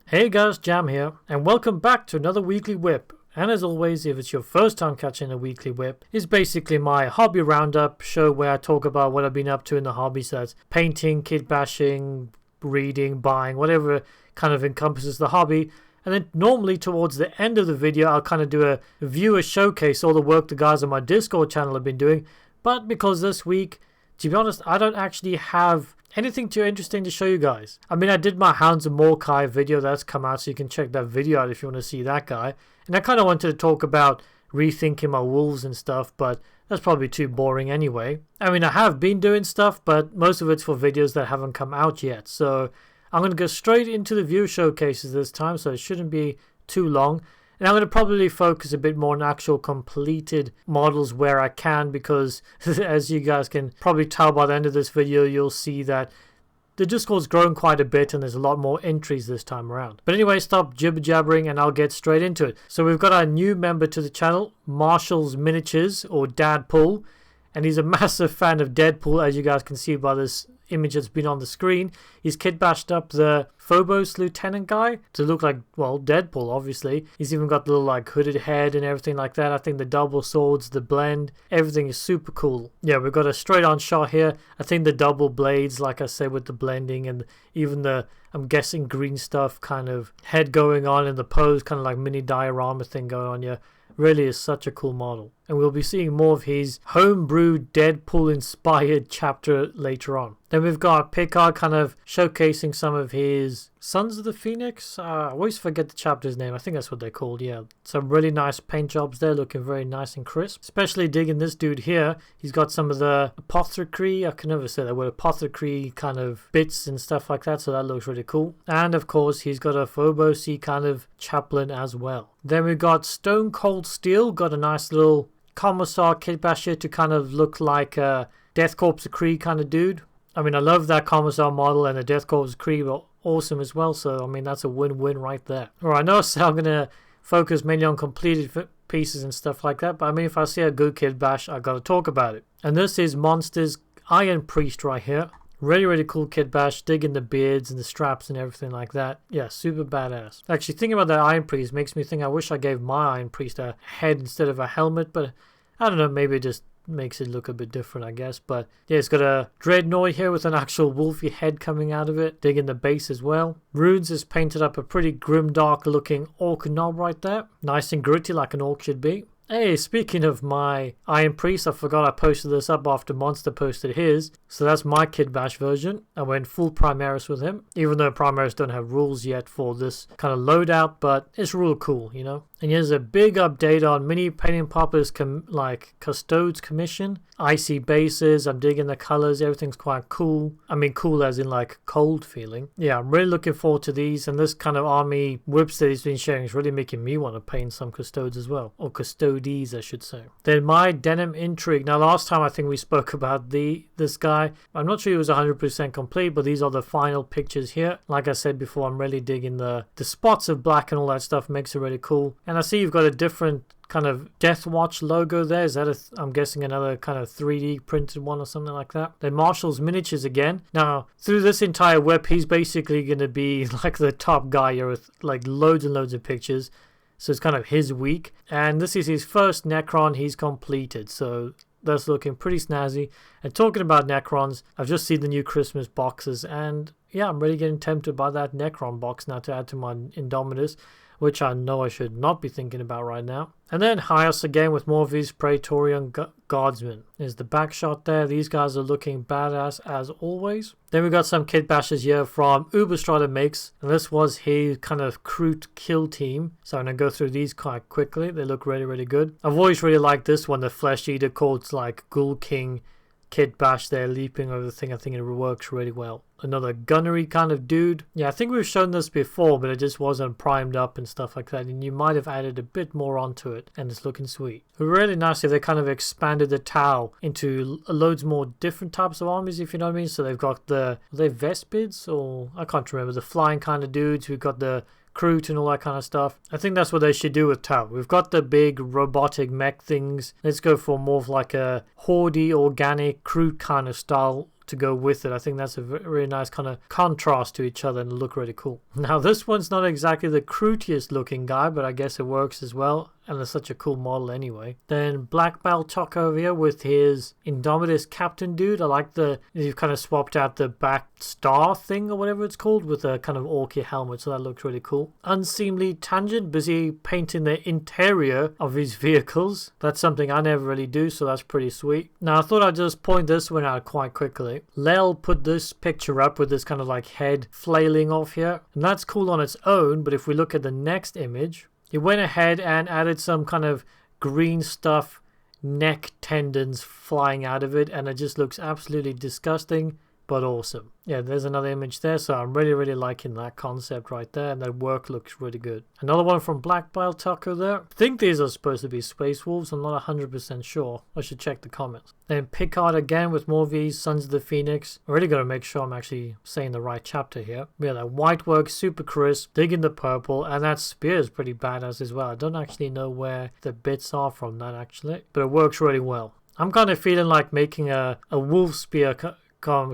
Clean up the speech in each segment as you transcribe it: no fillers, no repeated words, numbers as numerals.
Hey guys, Jam here, and welcome back to another Weekly WIP. And as always, if it's your first time catching a Weekly WIP, it's basically my hobby roundup show where I talk about what I've been up to in the hobbies. That's painting, kit bashing, reading, buying, whatever kind of encompasses the hobby. And then normally towards the end of the video, I'll kind of do a viewer showcase all the work the guys on my Discord channel have been doing. But because this week, to be honest, I don't actually have anything too interesting to show you guys. I mean, I did my Hounds of Morkai video that's come out, so you can check that video out if you want to see that guy. And I kind of wanted to talk about rethinking my wolves and stuff, but that's probably too boring anyway. I mean, I have been doing stuff, but most of it's for videos that haven't come out yet. So I'm going to go straight into the view showcases this time, so it shouldn't be too long. And I'm going to probably focus a bit more on actual completed models where I can, because as you guys can probably tell by the end of this video, you'll see that the Discord's grown quite a bit and there's a lot more entries this time around. But anyway, stop jibber jabbering and I'll get straight into it. So we've got our new member to the channel, Marshall's Miniatures, or Dadpool. And he's a massive fan of Deadpool, as you guys can see by this image that's been on the screen. He's kit bashed up the Phobos lieutenant guy to look like, well, Deadpool, obviously. He's even got the little like hooded head and everything like that. I think the double swords, the blend, everything is super cool. Yeah, we've got a straight on shot here. I think the double blades, like I said, with the blending and even the, I'm guessing, green stuff kind of head going on and the pose kind of like mini diorama thing going on here. Really is such a cool model. And we'll be seeing more of his homebrewed Deadpool inspired chapter later on. Then we've got Picard kind of showcasing some of his Sons of the Phoenix. I always forget the chapter's name. I think that's what they're called, yeah. Some really nice paint jobs there, looking very nice and crisp. Especially digging this dude here. He's got some of the apothecary, I can never say that word, apothecary kind of bits and stuff like that, so that looks really cool. And of course, he's got a Phobos-y kind of chaplain as well. Then we've got Stone Cold Steel, got a nice little Commissar kit bash here to kind of look like a Death Corps Kree kind of dude. I mean, I love that Commissar model, and the Death Corps Kree are awesome as well, so I mean, that's a win-win right there. Alright, I know so I'm going to focus mainly on completed pieces and stuff like that, but I mean, if I see a good kit bash, I got to talk about it. And this is Monster's Iron Priest right here. Really cool kit bash, digging the beards and the straps and everything like that. Yeah, super badass. Actually, thinking about that Iron Priest makes me think I wish I gave my Iron Priest a head instead of a helmet, but I don't know, maybe it just makes it look a bit different, I guess. But yeah, it's got a Dreadnought here with an actual wolfy head coming out of it, digging the base as well. Runes is painted up a pretty grimdark looking orc knob right there. Nice and gritty like an orc should be. Hey, speaking of my Iron Priest, I forgot I posted this up after Monster posted his. So that's my kit bash version. I went full Primaris with him, even though Primaris don't have rules yet for this kind of loadout, but it's real cool, you know. And here's a big update on Mini Painting Popper's like Custodes commission. Icy bases, I'm digging the colors, everything's quite cool. I mean cool as in like cold feeling. Yeah, I'm really looking forward to these, and this kind of army whips that he's been sharing is really making me want to paint some Custodes as well. Or Custodes, I should say. Then my Denim Intrigue. Now last time I think we spoke about this guy. I'm not sure he was 100% complete, but these are the final pictures here. Like I said before, I'm really digging the spots of black and all that stuff, makes it really cool. And I see you've got a different kind of Death Watch logo there. Is that I'm guessing another kind of 3D printed one or something like that. Then Marshall's Miniatures again. Now through this entire web, he's basically going to be like the top guy here with like loads and loads of pictures. So it's kind of his week. And this is his first Necron he's completed. So that's looking pretty snazzy. And talking about Necrons, I've just seen the new Christmas boxes. And yeah, I'm really getting tempted by that Necron box now to add to my Indomitus, which I know I should not be thinking about right now. And then Hyos again with more of his Praetorian Guardsmen. There's the back shot there. These guys are looking badass as always. Then we got some kit bashes here from Uberstrider Makes. And this was his kind of crew kill team. So I'm going to go through these quite quickly. They look really good. I've always really liked this one, the Flesh Eater called like Ghoul King kit bash there, leaping over the thing. I think it works really well. Another gunnery kind of dude. Yeah, I think we've shown this before, but it just wasn't primed up and stuff like that, and you might have added a bit more onto it, and it's looking sweet. Really nice if they kind of expanded the Tau into loads more different types of armies, if you know what I mean. So they've got the, are they Vespids, or I can't remember, the flying kind of dudes. We've got the Kroot and all that kind of stuff. I think that's what they should do with Tau. We've got the big robotic mech things. Let's go for more of like a Horde organic Kroot kind of style to go with it. I think that's a really nice kind of contrast to each other and look really cool. Now this one's not exactly the crudiest looking guy, but I guess it works as well. And it's such a cool model anyway. Then Black Belt Tuck over here with his Indomitus Captain dude. I like you've kind of swapped out the back star thing or whatever it's called with a kind of orky helmet, so that looks really cool. Unseemly Tangent, busy painting the interior of his vehicles. That's something I never really do, so that's pretty sweet. Now I thought I'd just point this one out quite quickly. Lel put this picture up with this kind of like head flailing off here, and that's cool on its own, but if we look at the next image, he went ahead and added some kind of green stuff, neck tendons flying out of it, and it just looks absolutely disgusting, but awesome. Yeah, there's another image there, so I'm really liking that concept right there, and that work looks really good. Another one from Black Belt Taco there. I think these are supposed to be Space Wolves, I'm not 100% sure. I should check the comments. Then Picard again with more of these Sons of the Phoenix. I really got to make sure I'm actually saying the right chapter here. Yeah, that white work, super crisp, digging the purple, and that spear is pretty badass as well. I don't actually know where the bits are from that actually, but it works really well. I'm kind of feeling like making a wolf spear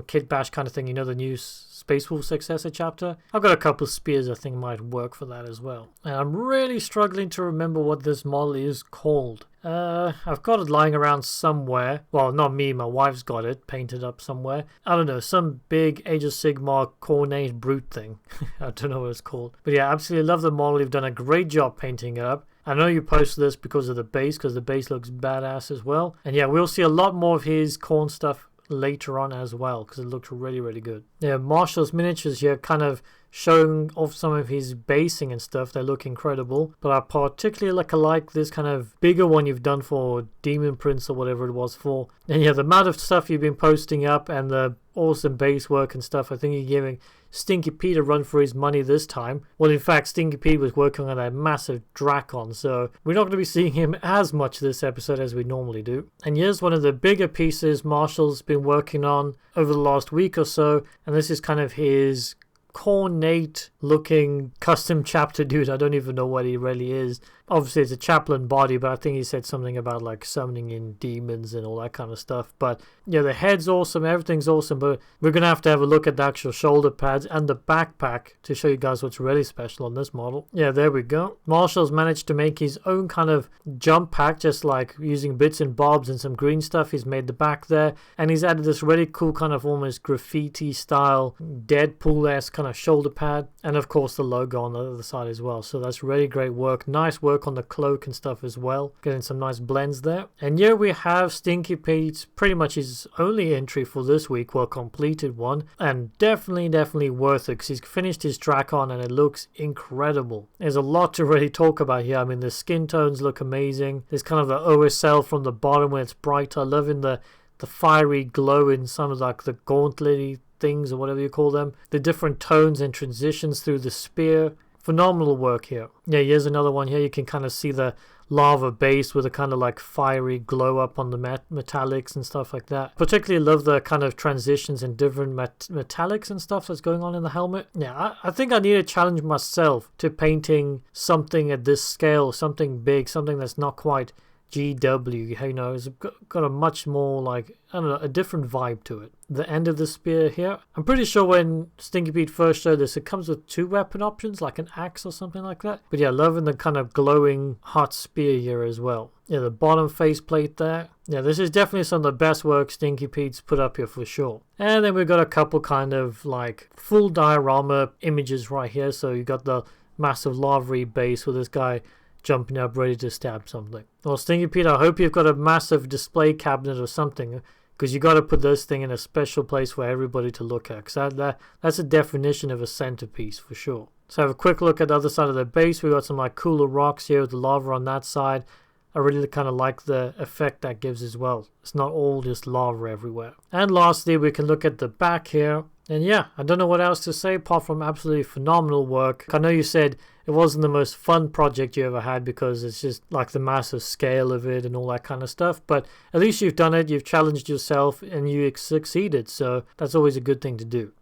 Kit Bash kind of thing, you know, the new Space Wolf successor chapter. I've got a couple of spears I think might work for that as well. And I'm really struggling to remember what this model is called. I've got it lying around somewhere. Well, not me, my wife's got it painted up somewhere. I don't know, some big Age of Sigmar Cornate brute thing. I don't know what it's called. But yeah, absolutely love the model. You've done a great job painting it up. I know you posted this because of the base, because the base looks badass as well. And yeah, we'll see a lot more of his corn stuff later on as well, because it looks really good. Yeah, Marshall's miniatures here kind of showing off some of his basing and stuff. They look incredible, but I particularly like this kind of bigger one you've done for Demon Prince or whatever it was for. And yeah, the amount of stuff you've been posting up and the awesome base work and stuff, I think you're giving Stinky Pete a run for his money this time. Well, in fact, Stinky Pete was working on a massive Drakon, so we're not going to be seeing him as much this episode as we normally do. And here's one of the bigger pieces Marshall's been working on over the last week or so, and this is kind of his cornate looking custom chapter dude. I don't even know what he really is. Obviously it's a chaplain body, but I think he said something about like summoning in demons and all that kind of stuff. But yeah, the head's awesome, everything's awesome, but we're gonna have to have a look at the actual shoulder pads and the backpack to show you guys what's really special on this model. Yeah, there we go. Marshall's managed to make his own kind of jump pack, just like using bits and bobs and some green stuff. He's made the back there, and he's added this really cool kind of almost graffiti style Deadpool-esque kind of shoulder pad, and of course the logo on the other side as well. So that's really great work. Nice work on the cloak and stuff as well, getting some nice blends there. And here we have Stinky Pete's pretty much his only entry for this week, well, completed one, and definitely worth it, because he's finished his Drakon and it looks incredible. There's a lot to really talk about here. I mean, the skin tones look amazing. There's kind of the OSL from the bottom when it's brighter. Loving the fiery glow in some of like the gauntlet things or whatever you call them. The different tones and transitions through the spear. Phenomenal work here. Yeah, here's another one here. You can kind of see the lava base with a kind of like fiery glow up on the metallics and stuff like that. Particularly love the kind of transitions and different metallics and stuff that's going on in the helmet. Yeah, I think I need to challenge myself to painting something at this scale, something big, something that's not quite GW, you know, it's got a much more like, I don't know, a different vibe to it. The end of the spear here, I'm pretty sure when Stinky Pete first showed this, it comes with 2 weapon options, like an axe or something like that. But yeah, loving the kind of glowing hot spear here as well. Yeah, the bottom faceplate there. Yeah, this is definitely some of the best work Stinky Pete's put up here for sure. And then we've got a couple kind of like full diorama images right here. So you got the massive lava base with this guy jumping up ready to stab something. Well, Stinky Pete, I hope you've got a massive display cabinet or something, because you got to put this thing in a special place for everybody to look at, because that's a definition of a centerpiece for sure. So have a quick look at the other side of the base. We got some like cooler rocks here with the lava on that side. I really kind of like the effect that gives as well. It's not all just lava everywhere. And lastly, we can look at the back here. And yeah, I don't know what else to say apart from absolutely phenomenal work. I know you said it wasn't the most fun project you ever had because it's just like the massive scale of it and all that kind of stuff. But at least you've done it, you've challenged yourself, and you succeeded. So that's always a good thing to do.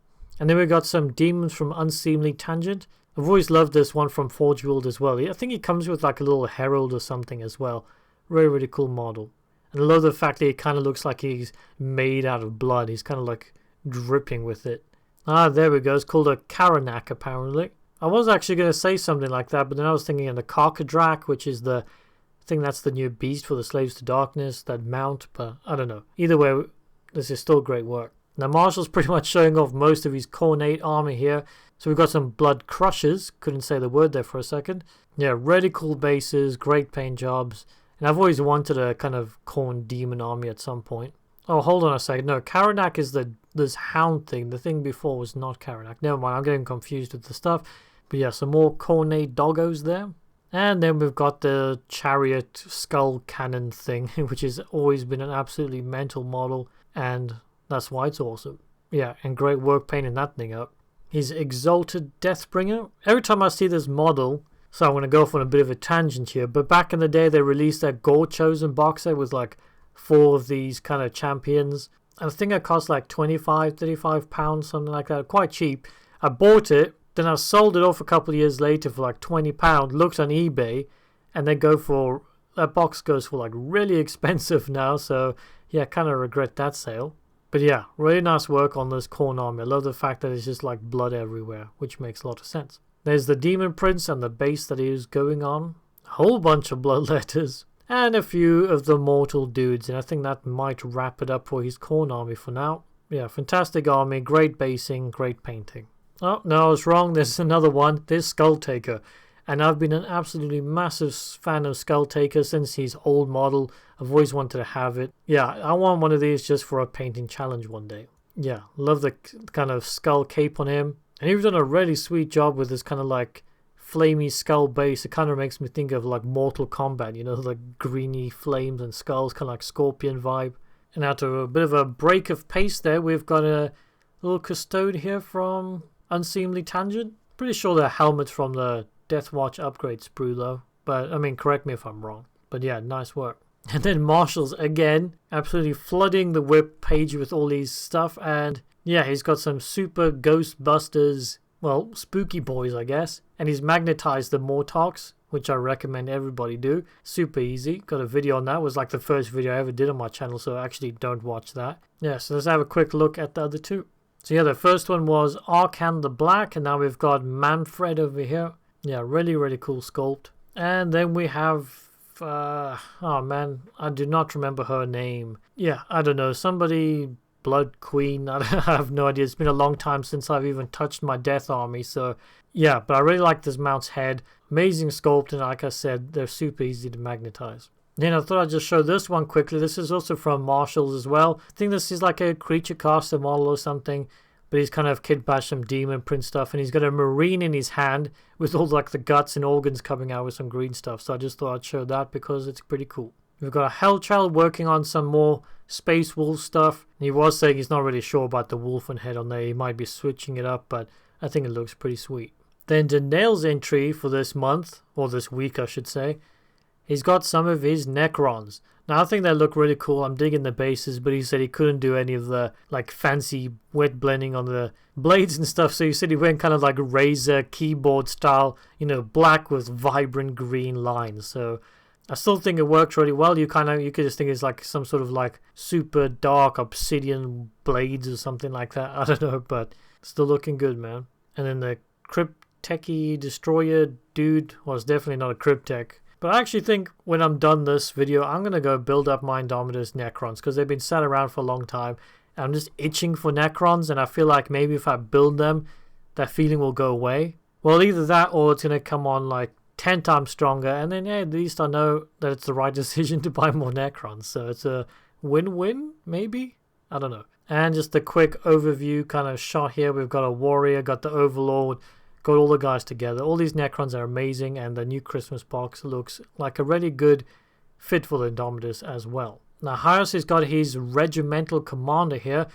And then we got some demons from Unseemly Tangent. I've always loved this one from Forge World as well. I think he comes with like a little herald or something as well. Really cool model. And I love the fact that he kind of looks like he's made out of blood. He's kind of like dripping with it. Ah, there we go. It's called a Karanak, apparently. I was actually going to say something like that, but then I was thinking of the Karkadrak, which is the thing that's the new beast for the Slaves to Darkness, that mount, but I don't know. Either way, this is still great work. Now, Marshall's pretty much showing off most of his Cornate armor here. So we've got some Blood Crushers. Couldn't say the word there for a second. Yeah, really cool bases, great paint jobs. And I've always wanted a kind of Khorne demon army at some point. Oh, hold on a second. No, Karanak is this hound thing. The thing before was not Karanak. Never mind, I'm getting confused with the stuff. But yeah, some more Cornate doggos there. And then we've got the chariot skull cannon thing, which has always been an absolutely mental model. And that's why it's awesome. Yeah, and great work painting that thing up. His Exalted Deathbringer. Every time I see this model, so I'm going to go off on a bit of a tangent here, but back in the day they released that Gore Chosen box set with like 4 of these kind of champions. And I think it cost like 25, 35 pounds, something like that. Quite cheap. I bought it, then I sold it off a couple of years later for like 20 pounds, looked on eBay, and they go for, that box goes for like really expensive now, so yeah, kind of regret that sale. But yeah, really nice work on this Khorne army. I love the fact that it's just like blood everywhere, which makes a lot of sense. There's the Demon Prince and the base that he is going on. A whole bunch of blood letters. And a few of the mortal dudes. And I think that might wrap it up for his Khorne army for now. Yeah, fantastic army. Great basing. Great painting. Oh, no, I was wrong. There's another one. There's Skull Taker. And I've been an absolutely massive fan of Skull Taker since his old model. I've always wanted to have it. Yeah, I want one of these just for a painting challenge one day. Yeah, love the kind of skull cape on him. And he's done a really sweet job with this kind of like flamey skull base. It kind of makes me think of like Mortal Kombat, you know, like greeny flames and skulls, kind of like Scorpion vibe. And after a bit of a break of pace there, we've got a little custode here from Unseemly Tangent. Pretty sure they're helmets from the Deathwatch upgrade sprue though. But I mean, correct me if I'm wrong. But yeah, nice work. And then Marshall's again, absolutely flooding the whip page with all these stuff. And yeah, he's got some super Ghostbusters, well, spooky boys, I guess. And he's magnetized the Mortox, which I recommend everybody do. Super easy. Got a video on that. It was like the first video I ever did on my channel, so actually don't watch that. Yeah, so let's have a quick look at the other two. So yeah, the first one was Arkan the Black, and now we've got Manfred over here. Yeah, really, really cool sculpt. And then we have, oh man, I do not remember her name. Yeah, I don't know, somebody, Blood Queen, I have no idea. It's been a long time since I've even touched my Death Army, so yeah, but I really like this mount's head. Amazing sculpt, and like I said, they're super easy to magnetize. Then I thought I'd just show this one quickly. This is also from Marshall's as well. I think this is like a creature caster model or something. But he's kind of kid bashed some demon print stuff, and he's got a marine in his hand with all like the guts and organs coming out with some green stuff. So I just thought I'd show that because it's pretty cool. We've got a Hellchild working on some more Space Wolf stuff. And he was saying he's not really sure about the Wolfen head on there. He might be switching it up, but I think it looks pretty sweet. Then the Nails entry for this month, or this week I should say, he's got some of his Necrons. Now I think they look really cool. I'm digging the bases, but he said he couldn't do any of the like fancy wet blending on the blades and stuff. So he said he went kind of like Razer keyboard style, you know, black with vibrant green lines. So I still think it works really well. You could just think it's like some sort of like super dark obsidian blades or something like that. I don't know, but still looking good, man. And then the Cryptechy Destroyer dude was definitely not a Cryptech. But I actually think when I'm done this video, I'm going to go build up my Indomitus Necrons because they've been sat around for a long time. And I'm just itching for Necrons, and I feel like maybe if I build them, that feeling will go away. Well, either that or it's going to come on like 10 times stronger, and then at least I know that it's the right decision to buy more Necrons. So it's a win-win, maybe? I don't know. And just a quick overview kind of shot here. We've got a warrior, got the overlord, got all the guys together. All these Necrons are amazing, and the new Christmas box looks like a really good fit for the Indomitus as well. Now, Hyos has got his regimental commander here.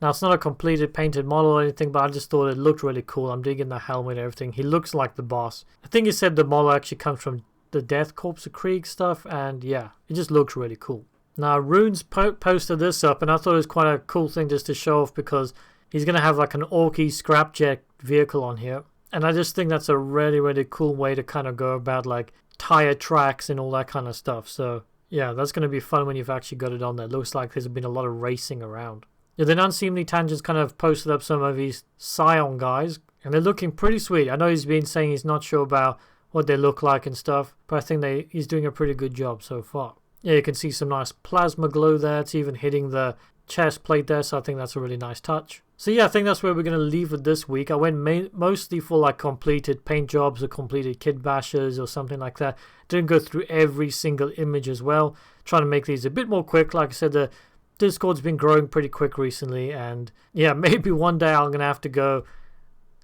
Now, it's not a completed painted model or anything, but I just thought it looked really cool. I'm digging the helmet and everything. He looks like the boss. I think he said the model actually comes from the Death Corps of Krieg stuff, and yeah, it just looks really cool. Now, Rune's posted this up, and I thought it was quite a cool thing just to show off because he's going to have like an Orky scrapjet vehicle on here. And I just think that's a really, really cool way to kind of go about like tire tracks and all that kind of stuff. So yeah, that's going to be fun when you've actually got it on there. It looks like there's been a lot of racing around. Yeah, then Unseemly Tangents kind of posted up some of his Scion guys, and they're looking pretty sweet. I know he's been saying he's not sure about what they look like and stuff, but I think he's doing a pretty good job so far. Yeah, you can see some nice plasma glow there. It's even hitting the chest plate there, so I think that's a really nice touch. So yeah, I think that's where we're going to leave it this week. I went mostly for like completed paint jobs or completed kit bashes or something like that. Didn't go through every single image as well. Trying to make these a bit more quick. Like I said, the Discord's been growing pretty quick recently, and yeah, maybe one day I'm going to have to go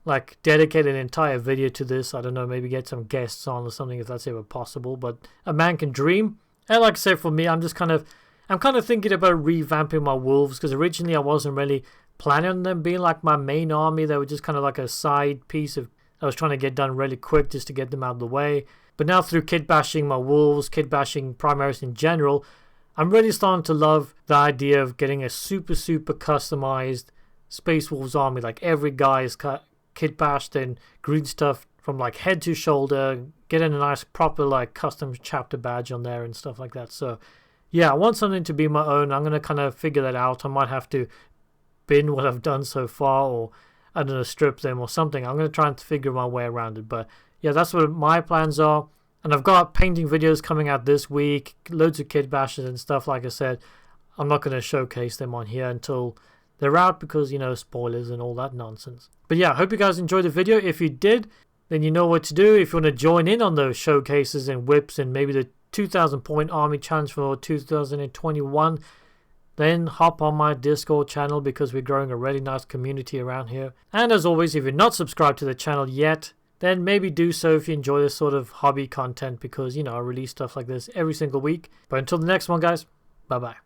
like dedicate an entire video to this. I don't know, maybe get some guests on or something if that's ever possible, but a man can dream. And like I said, for me, I'm kind of thinking about revamping my wolves, because originally I wasn't really planning on them being like my main army. They were just kind of like a side piece of I was trying to get done really quick just to get them out of the way. But now through kit bashing my wolves, kit bashing primaries in general, I'm really starting to love the idea of getting a super customized Space Wolves army. Like every guy is kit bashed and green stuff from like head to shoulder, getting a nice proper like custom chapter badge on there and stuff like that. So yeah, I want something to be my own. I'm going to kind of figure that out. I might have to bin what I've done so far, or I don't know, strip them or something. I'm going to try and figure my way around it. But yeah, that's what my plans are. And I've got painting videos coming out this week, loads of kit bashes and stuff. Like I said, I'm not going to showcase them on here until they're out because, you know, spoilers and all that nonsense. But yeah, I hope you guys enjoyed the video. If you did, then you know what to do. If you want to join in on those showcases and whips and maybe the 2,000 point army challenge for 2021, then hop on my Discord channel because we're growing a really nice community around here. And as always, if you're not subscribed to the channel yet, then maybe do so if you enjoy this sort of hobby content, because, you know, I release stuff like this every single week. But until the next one, guys, bye-bye.